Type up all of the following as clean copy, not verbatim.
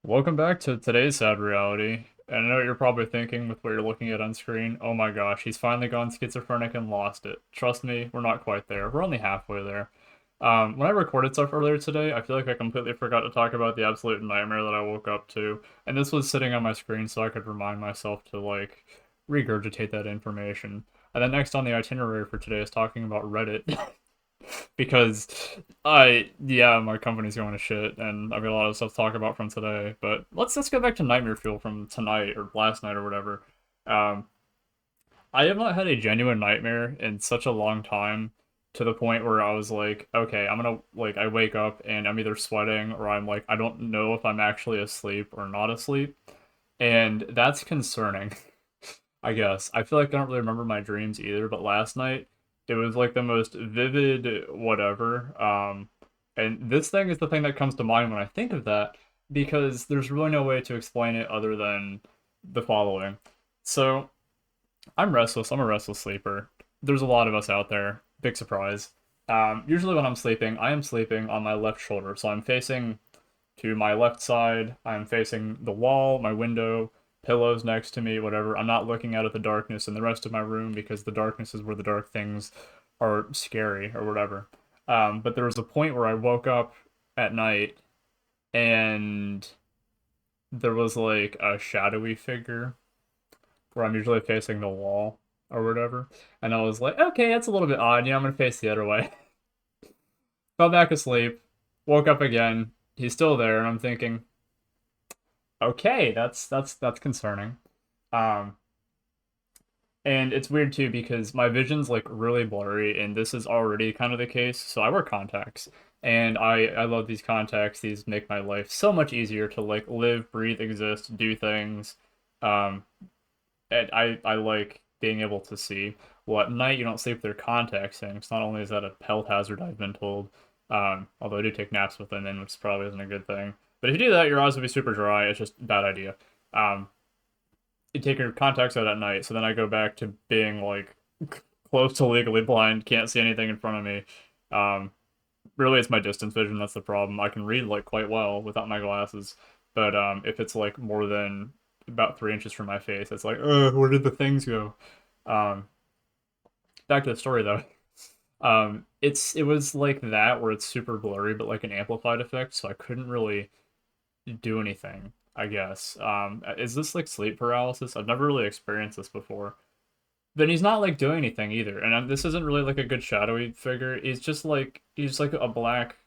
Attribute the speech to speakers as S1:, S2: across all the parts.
S1: Welcome back to today's sad reality. And I know what you're probably thinking with what you're looking at on screen. Oh my gosh, he's finally gone schizophrenic and lost it. Trust me, we're not quite there. We're only halfway there. When I recorded stuff earlier today, I feel like I completely forgot to talk about the absolute nightmare that I woke up to. And this was sitting on my screen so I could remind myself to, like, regurgitate that information. And then next on the itinerary for today is talking about Reddit. Because yeah, my company's going to shit, and I've got a lot of stuff to talk about from today. But let's go back to Nightmare Fuel from tonight or last night or whatever. Um, I have not had a genuine nightmare in such a long time, to the point where I was like, okay, I'm gonna like I wake up and I'm either sweating or I'm like I don't know if I'm actually asleep or not asleep, and that's concerning. I guess. I feel like I don't really remember my dreams either, but last night it was like the most vivid whatever. And this thing is the thing that comes to mind when I think of that because there's really no way to explain it other than the following. So, I'm restless. I'm a restless sleeper. There's a lot of us out there. Big surprise. Usually when I'm sleeping, I am sleeping on my left shoulder. So I'm facing to my left side. I'm facing the wall, my window, pillows next to me, whatever. I'm not looking out at the darkness in the rest of my room because the darkness is where the dark things are scary or whatever. But there was a point where I woke up at night and there was like a shadowy figure where I'm usually facing the wall or whatever. And I was like, okay, that's a little bit odd. Yeah, I'm gonna face the other way. Fell back asleep, woke up again. He's still there, and I'm thinking, okay, that's concerning. Um, and it's weird too because my vision's like really blurry, and this is already kind of the case. So I wear contacts, and I love these contacts. These make my life so much easier to like live, breathe, exist, do things. Um, and I like being able to see. Well, at night you don't sleep with your contacts in. 'Cause not only is that a health hazard, I've been told. Although I do take naps with them in, which probably isn't a good thing. But if you do that, your eyes will be super dry. It's just a bad idea. You take your contacts out at night, so then I go back to being like close to legally blind, can't see anything in front of me. Um, Really, it's my distance vision that's the problem. I can read like quite well without my glasses, but if it's like more than about 3 inches from my face, it's like, where did the things go? Um, Back to the story though. It was like that where it's super blurry, but like an amplified effect, so I couldn't really do anything, I guess. Is this like sleep paralysis? I've never really experienced this before. Then he's not like doing anything either, and this isn't really like a good shadowy figure. He's like a black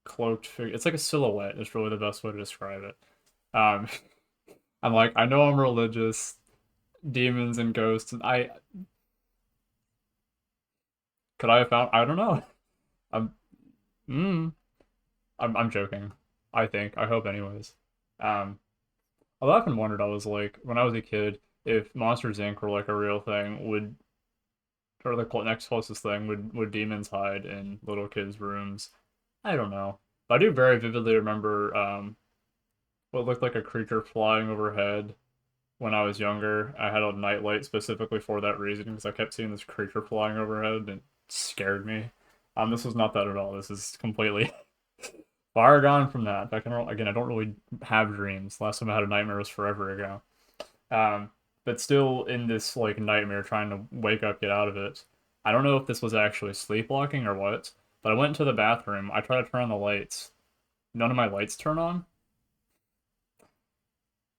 S1: cloaked figure. It's like a silhouette. Is really the best way to describe it. Um, I'm like, I know I'm religious, demons and ghosts, and I could I have found. I don't know. I'm, mm, I'm joking. I think. I hope, anyways. Um, I've often wondered. I was like, when I was a kid, if Monsters Inc. were like a real thing, or the next closest thing, would demons hide in little kids' rooms? I don't know. But I do very vividly remember what looked like a creature flying overhead when I was younger. I had a nightlight specifically for that reason because I kept seeing this creature flying overhead and it scared me. This was not that at all. This is completely far gone from that. In fact, I don't really have dreams. Last time I had a nightmare was forever ago. Um, but still in this like nightmare, trying to wake up, get out of it. I don't know if this was actually sleepwalking or what, but I went to the bathroom. I tried to turn on the lights. None of my lights turn on.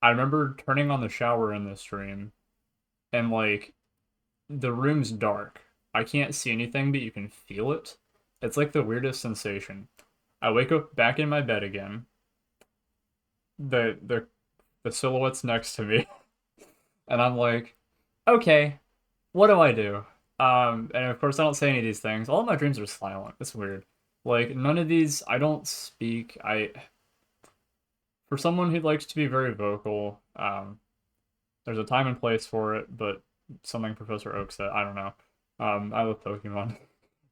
S1: I remember turning on the shower in this dream, and like the room's dark. I can't see anything, but you can feel it. It's like the weirdest sensation. I wake up back in my bed again. The silhouette's next to me, and I'm like, okay, what do I do? And of course I don't say any of these things. All of my dreams are silent. It's weird. Like none of these I don't speak. I For someone who likes to be very vocal, there's a time and place for it, but something Professor Oak said, I don't know. I love Pokemon.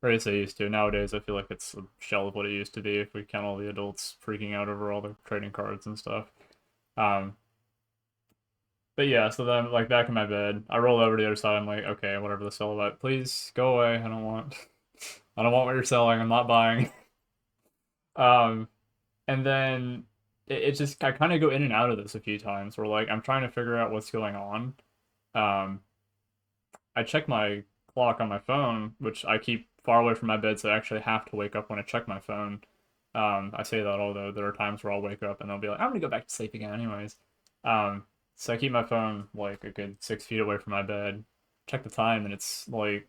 S1: Or at least I used to. Nowadays, I feel like it's a shell of what it used to be if we count all the adults freaking out over all the trading cards and stuff. Um, but yeah, so then I'm like back in my bed. I roll over to the other side. I'm like, okay, whatever the silhouette, please go away. I don't want, I don't want what you're selling. I'm not buying. Um, and then it just I kind of go in and out of this a few times where like I'm trying to figure out what's going on. Um, I check my clock on my phone, which I keep far away from my bed, so I actually have to wake up when I check my phone. I say that although there are times where I'll wake up and I'll be like, I'm gonna go back to sleep again anyways. So I keep my phone like a good 6 feet away from my bed. Check the time and it's like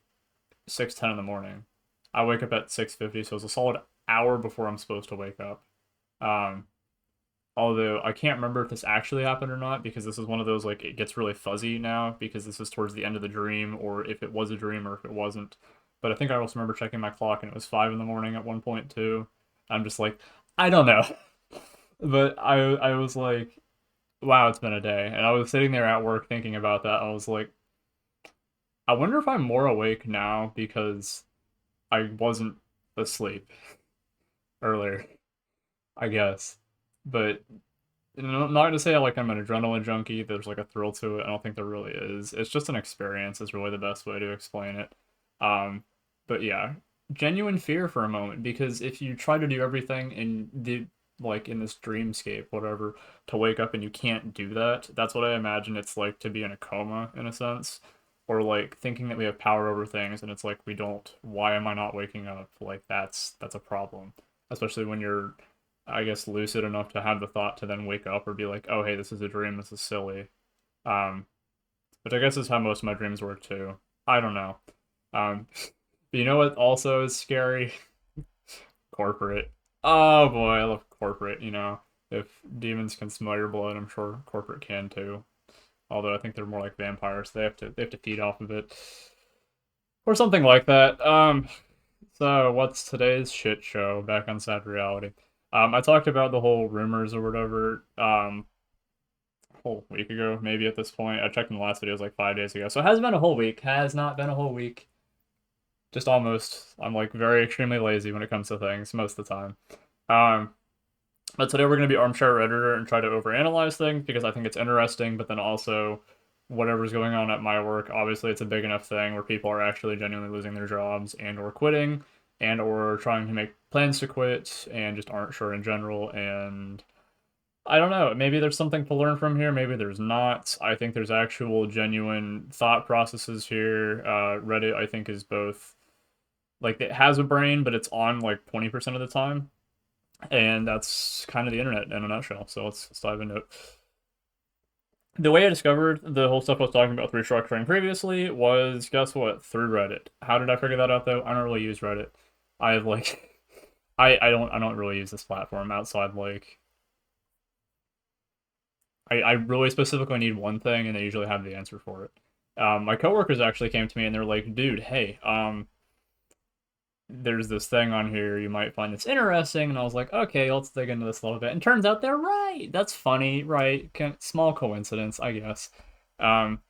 S1: 6:10 in the morning. I wake up at 6:50, so it's a solid hour before I'm supposed to wake up. Um, Although I can't remember if this actually happened or not because this is one of those like it gets really fuzzy now because this is towards the end of the dream or if it was a dream or if it wasn't. But I think I also remember checking my clock and it was 5 in the morning at one point too. I'm just like, I don't know. But I was like, wow, it's been a day. And I was sitting there at work thinking about that. I was like, I wonder if I'm more awake now because I wasn't asleep earlier, I guess. But I'm not gonna say like I'm an adrenaline junkie. There's like a thrill to it. I don't think there really is. It's just an experience. Is really the best way to explain it. Um, but yeah, genuine fear for a moment because if you try to do everything in the like in this dreamscape, whatever, to wake up and you can't do that, that's what I imagine it's like to be in a coma in a sense, or like thinking that we have power over things and it's like we don't. Why am I not waking up? Like that's a problem, especially when you're I guess lucid enough to have the thought to then wake up or be like, oh hey, this is a dream, this is silly. Um, which I guess is how most of my dreams work too. I don't know. But you know what also is scary? Corporate. Oh boy, I love corporate, you know. If demons can smell your blood, I'm sure corporate can too. Although I think they're more like vampires. They have to feed off of it. Or something like that. So what's today's shit show back on Sad Reality? I talked about the whole rumors or whatever, a whole week ago, maybe at this point. I checked in the last video, it was like 5 days ago. So it hasn't been a whole week. Has not been a whole week. Just almost. I'm like very extremely lazy when it comes to things most of the time. Um, but today we're going to be Armchair Redditor and try to overanalyze things because I think it's interesting, but then also whatever's going on at my work, obviously it's a big enough thing where people are actually genuinely losing their jobs and or quitting and or trying to make plans to quit and just aren't sure in general. And I don't know, maybe there's something to learn from here, maybe there's not. I think there's actual genuine thought processes here. Reddit, I think, is both like it has a brain, but it's on like 20% of the time. And that's kind of the internet in a nutshell. So let's dive into it. The way I discovered the whole stuff I was talking about with restructuring previously was, guess what? Through Reddit. How did I figure that out though? I don't really use Reddit. I have like I don't really use this platform outside like I really specifically need one thing and they usually have the answer for it. My coworkers actually came to me and they're like, dude, hey, there's this thing on here, you might find this interesting. And I was like, okay, let's dig into this a little bit. And turns out they're right. That's funny, right? Small coincidence, I guess. Um,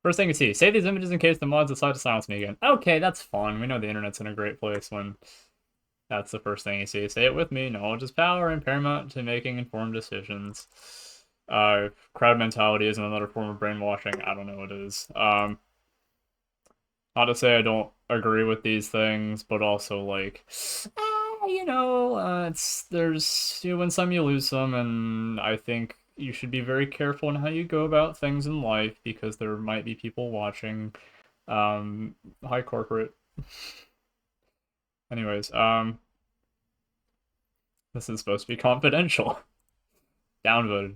S1: First thing you see, save these images in case the mods decide to silence me again. Okay, that's fun. We know the internet's in a great place when that's the first thing you see. Say it with me. Knowledge is power and paramount to making informed decisions. Crowd mentality is another form of brainwashing. I don't know what it is. Not to say I don't agree with these things, but also like, it's you win some, you lose some, and I think you should be very careful in how you go about things in life because there might be people watching. Hi corporate. Anyways, this is supposed to be confidential. Downvoted.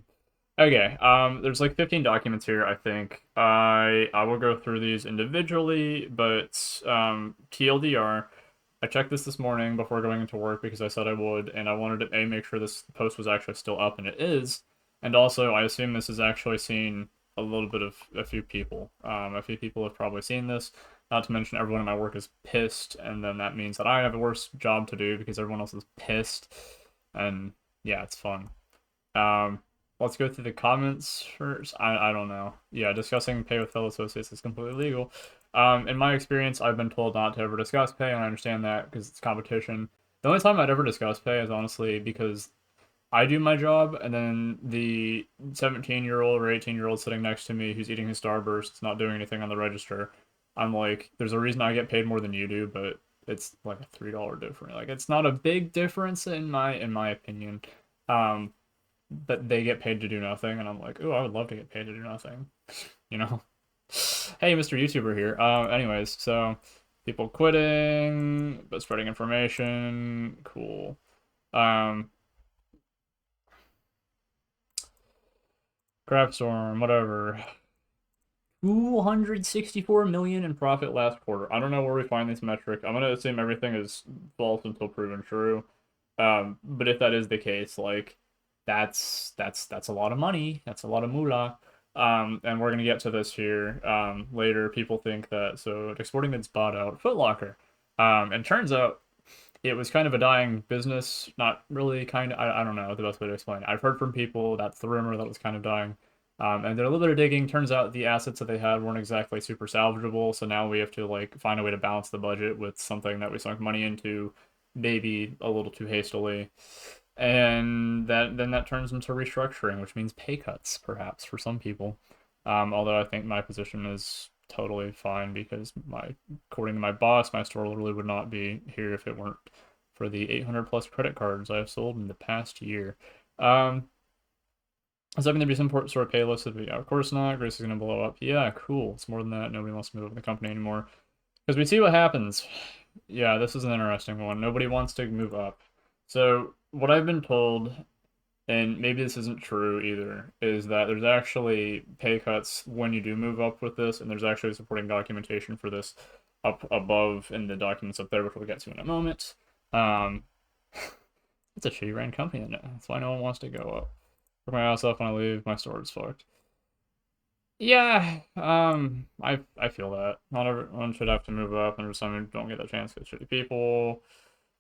S1: Okay, there's like 15 documents here, I think. I will go through these individually, but TLDR, I checked this morning before going into work because I said I would, and I wanted to make sure this post was actually still up, and it is. And also, I assume this has actually seen a little bit of a few people. A few people have probably seen this. Not to mention everyone in my work is pissed, and then that means that I have a worse job to do because everyone else is pissed. And yeah, it's fun. Um, let's go through the comments first. I don't know. Yeah, discussing pay with fellow associates is completely legal. In my experience, I've been told not to ever discuss pay, and I understand that because it's competition. The only time I'd ever discuss pay is honestly because I do my job, and then the 17-year-old or 18-year-old sitting next to me who's eating his Starburst, not doing anything on the register. I'm like, there's a reason I get paid more than you do, but it's like a $3 difference. Like it's not a big difference in my opinion. Um, but they get paid to do nothing, and I'm like, oh, I would love to get paid to do nothing, you know? Hey, Mr. YouTuber here. Anyways, so people quitting, but spreading information, cool. Um, Crap Storm, whatever. 264 million in profit last quarter. I don't know where we find this metric. I'm gonna assume everything is false until proven true. But if that is the case, like that's a lot of money. That's a lot of moolah. And we're gonna get to this here later. People think that so Dick's Sporting Goods bought out Foot Locker. And turns out it was kind of a dying business. Not really kind of, I don't know the best way to explain it. I've heard from people that's the rumor that was kind of dying. And did a little bit of digging. Turns out the assets that they had weren't exactly super salvageable. So now we have to like find a way to balance the budget with something that we sunk money into, maybe a little too hastily. And that turns into restructuring, which means pay cuts, perhaps for some people. Although I think my position is totally fine because according to my boss, my store literally would not be here if it weren't for the 800 plus credit cards I've sold in the past year. Is that going to be some sort of pay listed? But yeah, of course not. Grace is going to blow up. Yeah, cool. It's more than that. Nobody wants to move over the company anymore. Because we see what happens. Yeah, this is an interesting one. Nobody wants to move up. So, what I've been told, and maybe this isn't true either, is that there's actually pay cuts when you do move up with this, and there's actually supporting documentation for this up above in the documents up there, which we'll get to in a moment. Um, it's a shitty ran company, isn't it? That's why no one wants to go up. For my ass off when I leave, my store is fucked. Yeah, I feel that. Not everyone should have to move up, and for some who don't get that chance, get shitty people.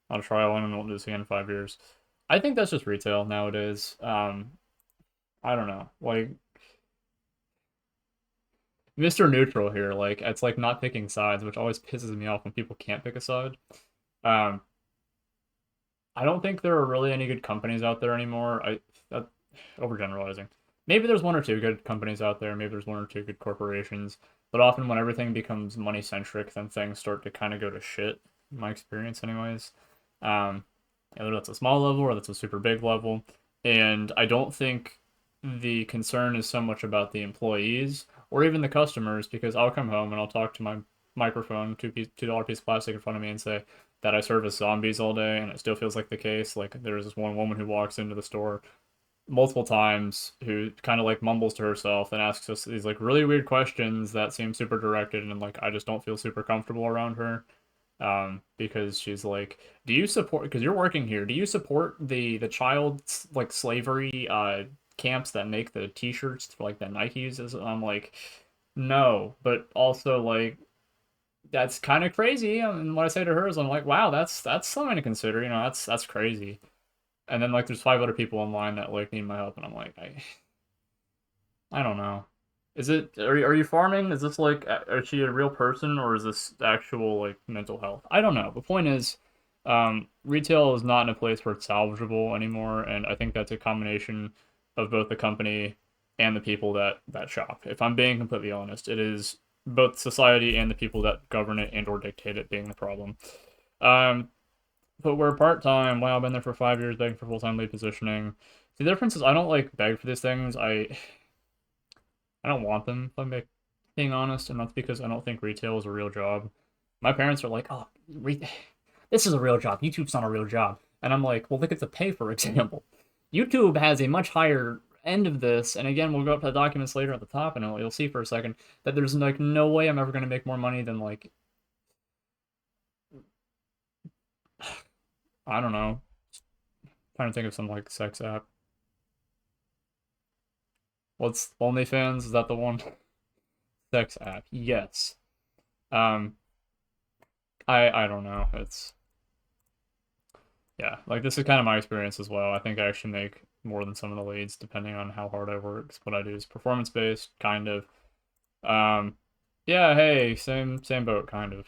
S1: I'll try one and won't do this again in 5 years. I think that's just retail nowadays. I don't know. Like Mr. Neutral here, like it's like not picking sides, which always pisses me off when people can't pick a side. Um, I don't think there are really any good companies out there anymore. That overgeneralizing. Maybe there's one or two good companies out there. Maybe there's one or two good corporations. But often when everything becomes money centric, then things start to kind of go to shit. In my experience, anyways. Um, Either that's a small level or that's a super big level. And I don't think the concern is so much about the employees or even the customers because I'll come home and I'll talk to my microphone, $2 piece of plastic in front of me and say that I service zombies all day and it still feels like the case. Like there's this one woman who walks into the store multiple times who kind of like mumbles to herself and asks us these like really weird questions that seem super directed and like I just don't feel super comfortable around her because she's like, do you support, because you're working here, do you support the child like slavery camps that make the t-shirts for like that Nike uses? And I'm like, no, but also like that's kind of crazy. And what I say to her is I'm like, wow, that's something to consider, that's crazy. And then like there's 5 other people online that like need my help and I'm like, I don't know. Is it are you farming? Is this like is she a real person or is this actual like mental health? I don't know. The point is, retail is not in a place where it's salvageable anymore, and I think that's a combination of both the company and the people that shop. If I'm being completely honest, it is both society and the people that govern it and or dictate it being the problem. Um, but we're part time. Wow, I've been there for 5 years begging for full time lead positioning. The difference is I don't like beg for these things. I don't want them, if I'm being honest, and that's because I don't think retail is a real job. My parents are like, "Oh, this is a real job. YouTube's not a real job," and I'm like, "Well, look at the pay, for example. YouTube has a much higher end of this, and again, we'll go up to the documents later at the top, and you'll see for a second that there's like no way I'm ever going to make more money than like I don't know, trying to think of some like sex app. What's OnlyFans? Is that the one? Sex app? Yes. Um, I don't know. It's yeah, like this is kind of my experience as well. I think I actually make more than some of the leads depending on how hard I work. What I do is performance based, kind of. Um, yeah, hey, same boat, kind of.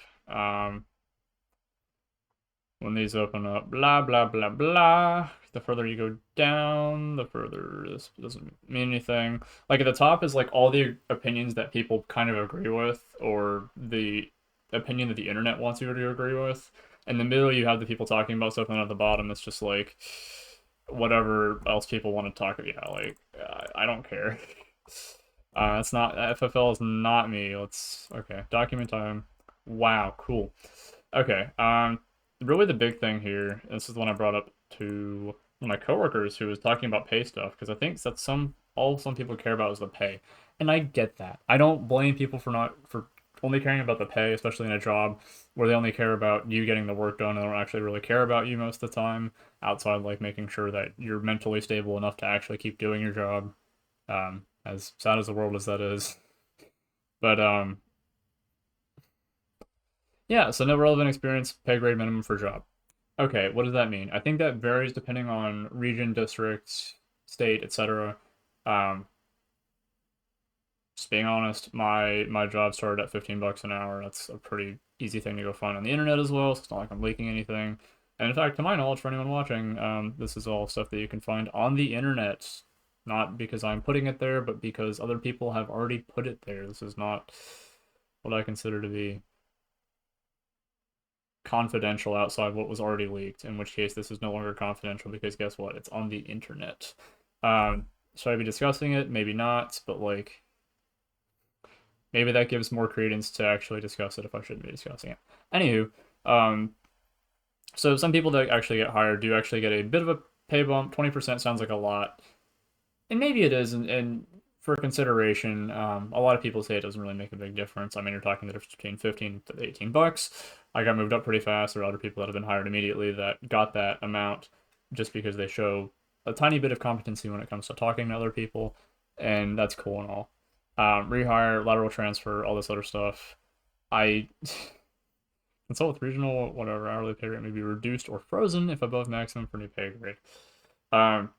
S1: When these open up, blah blah blah blah. The further you go down, the further this doesn't mean anything. Like at the top is like all the opinions that people kind of agree with, or the opinion that the internet wants you to agree with. In the middle, you have the people talking about stuff, and at the bottom, it's just like whatever else people want to talk about. Yeah, like I don't care. It's not FFL is not me. Let's okay. Document time. Wow, cool. Okay. Really the big thing here. This is the one I brought up to one of my coworkers who was talking about pay stuff because I think that's some people care about is the pay, and I get that. I don't blame people for only caring about the pay, especially in a job where they only care about you getting the work done and they don't actually really care about you most of the time outside like making sure that you're mentally stable enough to actually keep doing your job. As sad as the world as that is. But yeah, so no relevant experience, pay grade minimum for job. Okay, what does that mean? I think that varies depending on region, district, state, etc. Um, just being honest, my job started at 15 bucks an hour. That's a pretty easy thing to go find on the internet as well, so it's not like I'm leaking anything. And in fact, to my knowledge, for anyone watching, this is all stuff that you can find on the internet. Not because I'm putting it there, but because other people have already put it there. This is not what I consider to be confidential outside what was already leaked, in which case this is no longer confidential because guess what? It's on the internet. Should I be discussing it? Maybe not, but like maybe that gives more credence to actually discuss it if I shouldn't be discussing it. Anywho, um, so some people that actually get hired do actually get a bit of a pay bump. 20% sounds like a lot, and maybe it is, and for consideration, a lot of people say it doesn't really make a big difference. I mean, you're talking the difference between 15 to 18 bucks. I got moved up pretty fast. There are other people that have been hired immediately that got that amount just because they show a tiny bit of competency when it comes to talking to other people, and that's cool and all. Rehire, lateral transfer, all this other stuff. I consult with regional, whatever, hourly pay rate may be reduced or frozen if above maximum for new pay grade. Um,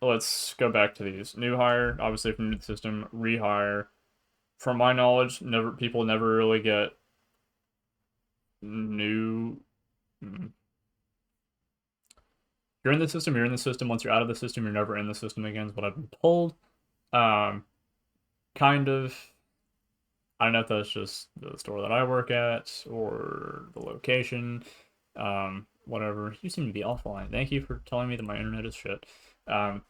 S1: let's go back to these. New hire, obviously from the system. Rehire, from my knowledge, people never really get new. You're in the system. You're in the system. Once you're out of the system, you're never in the system again. Is what I've been told. Um, kind of. I don't know if that's just the store that I work at or the location. Whatever. You seem to be offline. Thank you for telling me that my internet is shit. Um,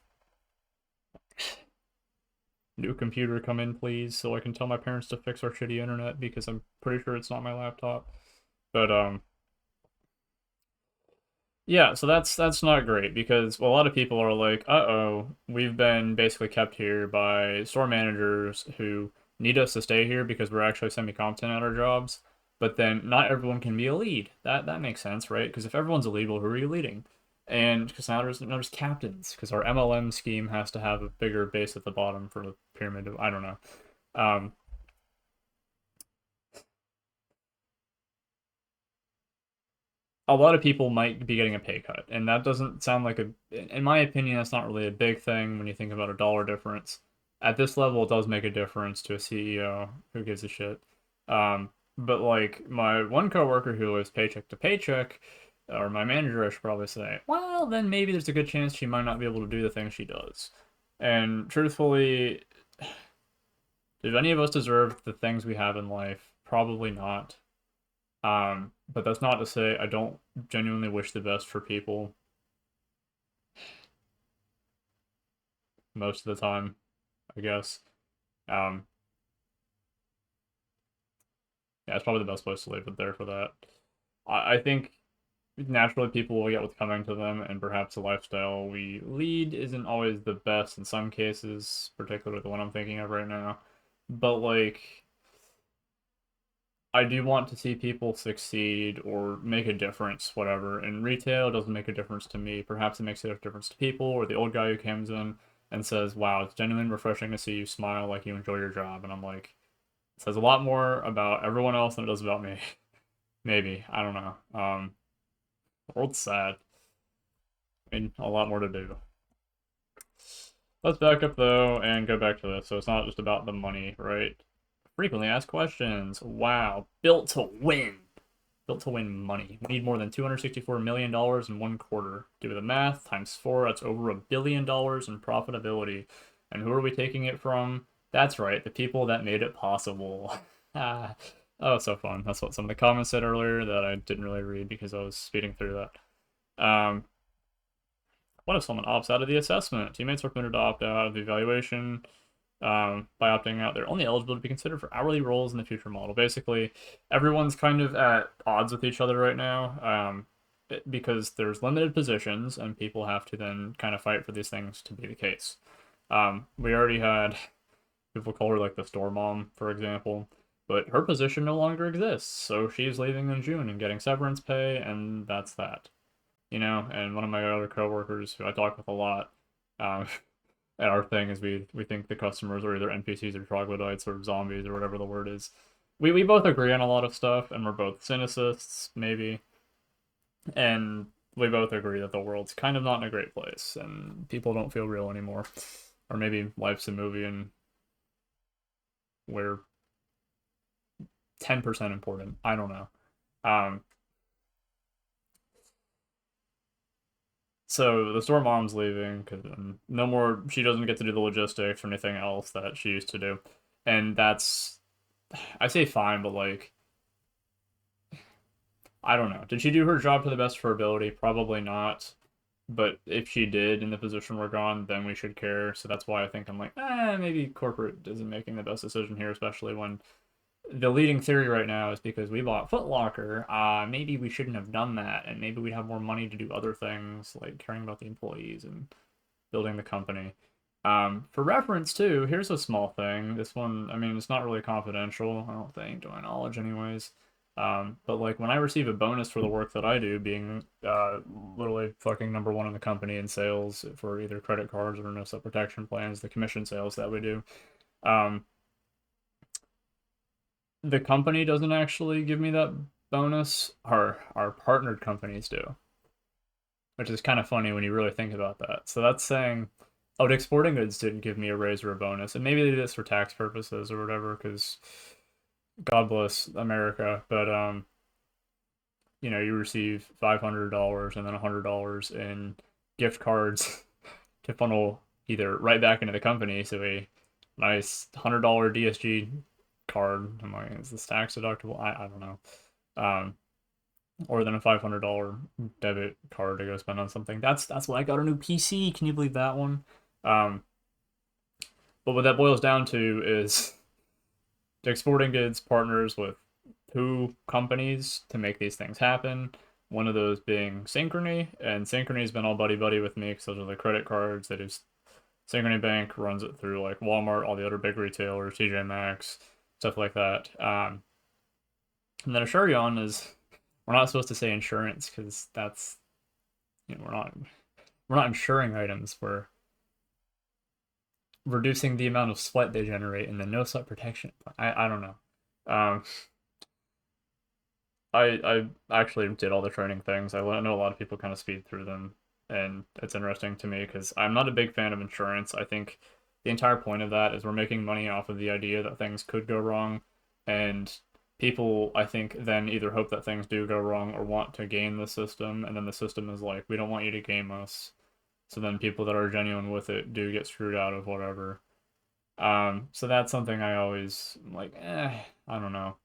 S1: New computer come in, please, so I can tell my parents to fix our shitty internet because I'm pretty sure it's not my laptop. But yeah, so that's not great because well, a lot of people are like, "Uh-oh, we've been basically kept here by store managers who need us to stay here because we're actually semi-competent at our jobs." But then not everyone can be a lead. That makes sense, right? Because if everyone's a lead, well, who are you leading? And because now there's captains because our MLM scheme has to have a bigger base at the bottom for the pyramid. I don't know. Um, a lot of people might be getting a pay cut, and that doesn't sound like in my opinion, that's not really a big thing when you think about a dollar difference. At this level, it does make a difference to a CEO who gives a shit. But like my one coworker who lives paycheck to paycheck, or my manager, I should probably say, well, then maybe there's a good chance she might not be able to do the things she does. And truthfully, do any of us deserve the things we have in life? Probably not. But that's not to say I don't genuinely wish the best for people most of the time, I guess. Um, yeah, it's probably the best place to leave it there for that. I think naturally people will get what's coming to them, and perhaps the lifestyle we lead isn't always the best in some cases, particularly the one I'm thinking of right now. But like, I do want to see people succeed or make a difference, whatever. And retail doesn't make a difference to me. Perhaps it makes a difference to people, or the old guy who comes in and says, "Wow, it's genuinely refreshing to see you smile like you enjoy your job." And I'm like, it says a lot more about everyone else than it does about me. Maybe. I don't know. The world's sad. I mean, a lot more to do. Let's back up though and go back to this. So it's not just about the money, right? Frequently asked questions. Wow. Built to win. Built to win money. We need more than $264 million in one quarter. Do the math, times four, that's over $1 billion in profitability. And who are we taking it from? That's right, the people that made it possible. Ah, oh, so fun. That's what some of the comments said earlier that I didn't really read because I was speeding through that. What if someone opts out of the assessment? Teammates are permitted to opt out of the evaluation by opting out. They're only eligible to be considered for hourly roles in the future model. Basically, everyone's kind of at odds with each other right now because there's limited positions and people have to then kind of fight for these things to be the case. We already had people call her like the store mom, for example, but her position no longer exists, so she's leaving in June and getting severance pay, and that's that. And one of my other coworkers who I talk with a lot, um, and our thing is we think the customers are either NPCs or troglodytes or zombies or whatever the word is. We both agree on a lot of stuff, and we're both cynicists, maybe, and we both agree that the world's kind of not in a great place, and people don't feel real anymore. Or maybe life's a movie and we're 10% important. I don't know. Um, so the store mom's leaving because no more. She doesn't get to do the logistics or anything else that she used to do, and that's I say fine, but like I don't know. Did she do her job to the best of her ability? Probably not. But if she did in the position we're gone, then we should care. So that's why I think I'm like, maybe corporate isn't making the best decision here, especially when the leading theory right now is because we bought Foot Locker, maybe we shouldn't have done that, and maybe we'd have more money to do other things like caring about the employees and building the company. For reference too, here's a small thing. This one, I mean, it's not really confidential, I don't think, to my knowledge anyways. But like when I receive a bonus for the work that I do, being literally fucking number one in the company in sales for either credit cards or no sub protection plans, the commission sales that we do. Um, the company doesn't actually give me that bonus. Our partnered companies do, which is kind of funny when you really think about that. So that's saying, oh, Dick's Sporting Goods didn't give me a raise or a bonus, and maybe they did this for tax purposes or whatever, because God bless America. But you receive $500 and then $100 in gift cards to funnel either right back into the company. So a nice $100 DSG card. I'm like, is this tax deductible? I don't know. Um, or then a $500 debit card to go spend on something. That's why I got a new PC. Can you believe that one? Um, but what that boils down to is Dick's Sporting Goods partners with two companies to make these things happen. One of those being Synchrony, and Synchrony's been all buddy buddy with me because those are the credit cards. They just Synchrony Bank runs it through like Walmart, all the other big retailers, TJ Maxx, stuff like that. And then Asurion is we're not supposed to say insurance because that's we're not insuring items. We're reducing the amount of sweat they generate in the no sweat protection. I don't know. Um, I actually did all the training things. I know a lot of people kind of speed through them, and it's interesting to me because I'm not a big fan of insurance. I think the entire point of that is we're making money off of the idea that things could go wrong, and people I think then either hope that things do go wrong or want to game the system, and then the system is like, we don't want you to game us. So then people that are genuine with it do get screwed out of whatever. So that's something I always like, I don't know.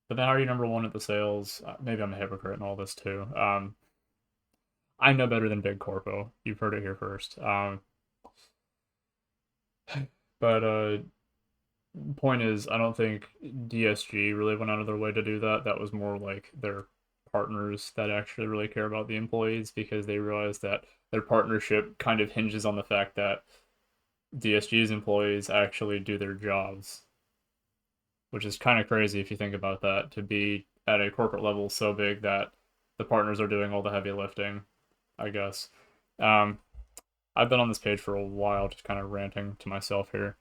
S1: But then are you number one at the sales? Maybe I'm a hypocrite in all this too. I know better than Big Corpo. You've heard it here first. But point is, I don't think DSG really went out of their way to do that. That was more like their partners that actually really care about the employees because they realize that their partnership kind of hinges on the fact that DSG's employees actually do their jobs, which is kind of crazy if you think about that, to be at a corporate level so big that the partners are doing all the heavy lifting, I guess. Um, I've been on this page for a while, just kind of ranting to myself here.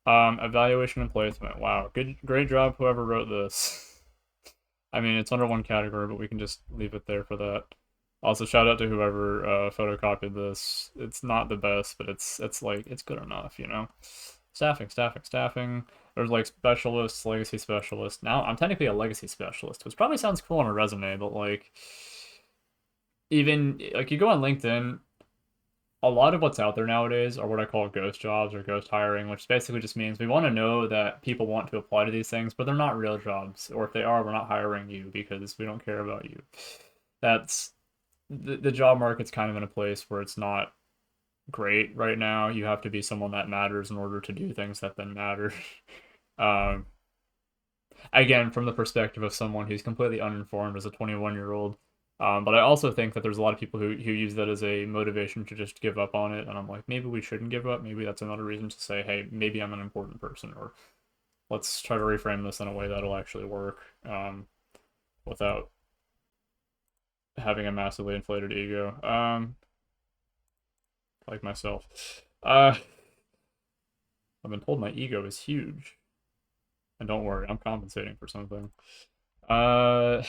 S1: Evaluation and placement. Wow, great job, whoever wrote this. I mean, it's under one category, but we can just leave it there for that. Also, shout out to whoever photocopied this. It's not the best, but it's like it's good enough. Staffing. There's like specialists, legacy specialists. Now I'm technically a legacy specialist, which probably sounds cool on a resume, but like even like you go on LinkedIn, a lot of what's out there nowadays are what I call ghost jobs or ghost hiring, which basically just means we want to know that people want to apply to these things, but they're not real jobs. Or if they are, we're not hiring you because we don't care about you. That's the job market's kind of in a place where it's not great right now. You have to be someone that matters in order to do things that then matter. um, again, from the perspective of someone who's completely uninformed as a 21-year-old. But I also think that there's a lot of people who use that as a motivation to just give up on it. And I'm like, maybe we shouldn't give up. Maybe that's another reason to say, hey, maybe I'm an important person, or let's try to reframe this in a way that'll actually work, without having a massively inflated ego, like myself. I've been told my ego is huge. And don't worry, I'm compensating for something. I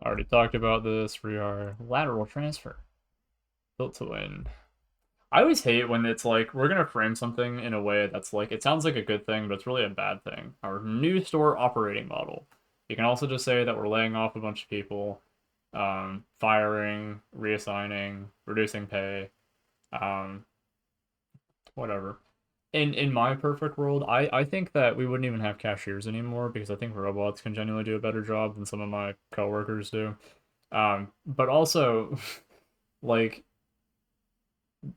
S1: already talked about this. We are lateral transfer. Built to win. I always hate when it's like, we're going to frame something in a way that's like, it sounds like a good thing, but it's really a bad thing. Our new store operating model. You can also just say that we're laying off a bunch of people, firing, reassigning, reducing pay, um, whatever. In my perfect world, I think that we wouldn't even have cashiers anymore because I think robots can genuinely do a better job than some of my coworkers do. But also, like,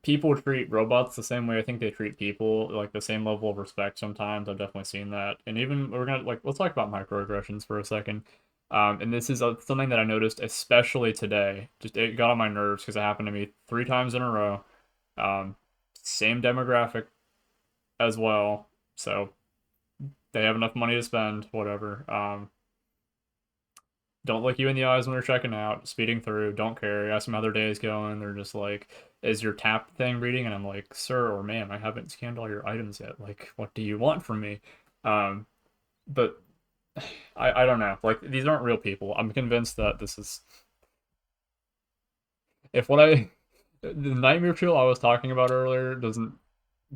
S1: people treat robots the same way I think they treat people, like the same level of respect sometimes. I've definitely seen that. And even we're gonna like let's talk about microaggressions for a second. And this is something that I noticed especially today. Just it got on my nerves because it happened to me 3 times in a row. Um, Same demographic as well, so they have enough money to spend, whatever. Don't look you in the eyes when you're checking out, speeding through, don't care. Ask them how their day is going. They're just like, is your tap thing reading? And I'm like, sir or ma'am, I haven't scanned all your items yet. Like, what do you want from me? Um, but I don't know. Like, these aren't real people. I'm convinced that this is, if what I, the nightmare fuel I was talking about earlier doesn't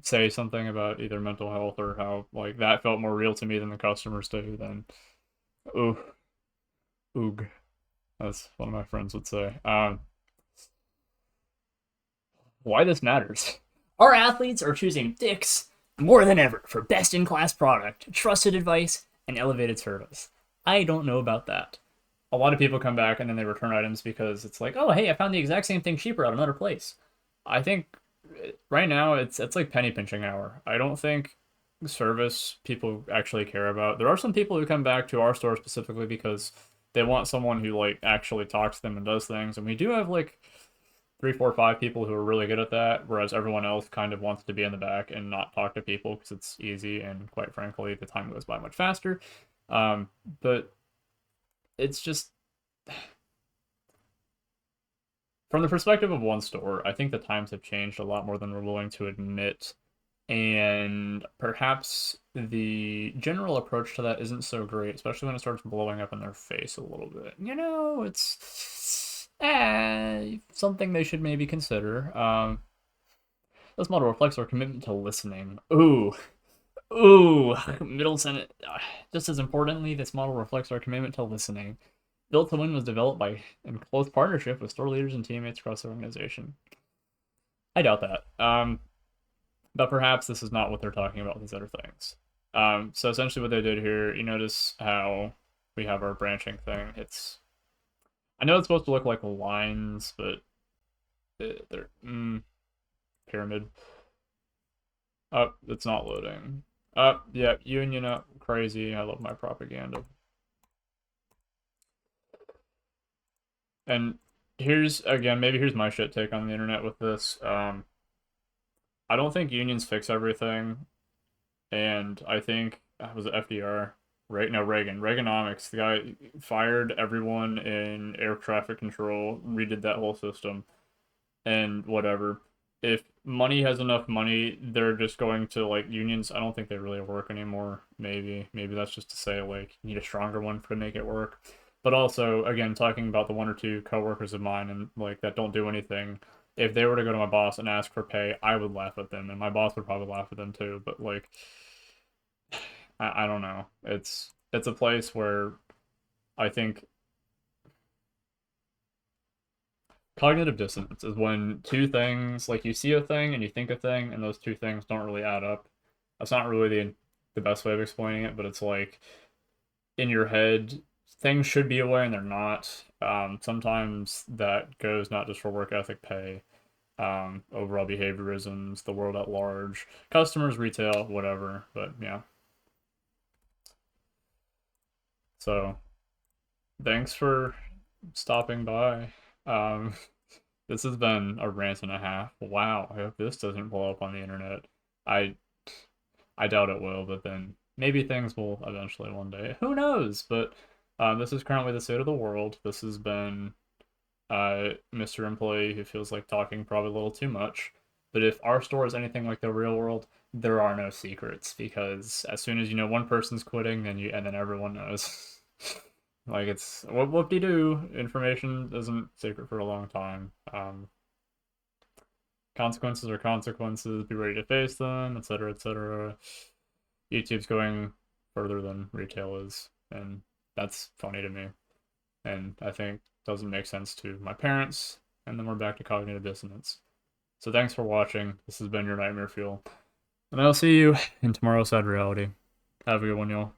S1: say something about either mental health or how, like, that felt more real to me than the customers do, then, ooh, oog. That's one of my friends would say. Why this matters. Our athletes are choosing Dick's more than ever for best in class product, trusted advice, and elevated service. I don't know about that. A lot of people come back and then they return items because it's like, oh, hey, I found the exact same thing cheaper at another place. I think right now it's like penny pinching hour. I don't think service people actually care about. There are some people who come back to our store specifically because they want someone who like actually talks to them and does things, and we do have like 3, 4, 5 people who are really good at that, whereas everyone else kind of wants to be in the back and not talk to people because it's easy and quite frankly the time goes by much faster. Um, but it's just from the perspective of one store, I think the times have changed a lot more than we're willing to admit. And perhaps the general approach to that isn't so great, especially when it starts blowing up in their face a little bit. It's something they should maybe consider. This model reflects our commitment to listening. Ooh, Middleton. Just as importantly, this model reflects our commitment to listening. Built to Win was developed by in close partnership with store leaders and teammates across the organization. I doubt that. But perhaps this is not what they're talking about with these other things. So essentially what they did here, you notice how we have our branching thing. I know it's supposed to look like lines, but they're pyramid. It's not loading. Yeah, Union up, crazy. I love my propaganda. And maybe here's my shit take on the internet with this. I don't think unions fix everything, and I think was it FDR, right? No, Reagan. Reaganomics. The guy fired everyone in air traffic control, redid that whole system, and whatever. If money has enough money, they're just going to like unions. I don't think they really work anymore. Maybe that's just to say like you need a stronger one to make it work. But also, again, talking about the 1 or 2 coworkers of mine and like that don't do anything. If they were to go to my boss and ask for pay, I would laugh at them, and my boss would probably laugh at them too. But like, I don't know. It's a place where I think cognitive dissonance is when two things, like you see a thing and you think a thing, and those two things don't really add up. That's not really the best way of explaining it, but it's like in your head, things should be away and they're not. Sometimes that goes not just for work ethic pay, overall behaviorisms, the world at large, customers, retail, whatever. But yeah. So thanks for stopping by. Um, this has been a rant and a half. Wow, I hope this doesn't blow up on the internet. I I doubt it will, but then maybe things will eventually one day. Who knows? But this is currently the state of the world. This has been Mr. Employee who feels like talking probably a little too much. But if our store is anything like the real world, there are no secrets because as soon as you know one person's quitting, then everyone knows. Like it's whoop de doo. Information isn't secret for a long time. Consequences are consequences. Be ready to face them, etc., etc. YouTube's going further than retail is, and that's funny to me. And I think doesn't make sense to my parents. And then we're back to cognitive dissonance. So thanks for watching. This has been your Nightmare Fuel. And I'll see you in tomorrow's Sad Reality. Have a good one, y'all.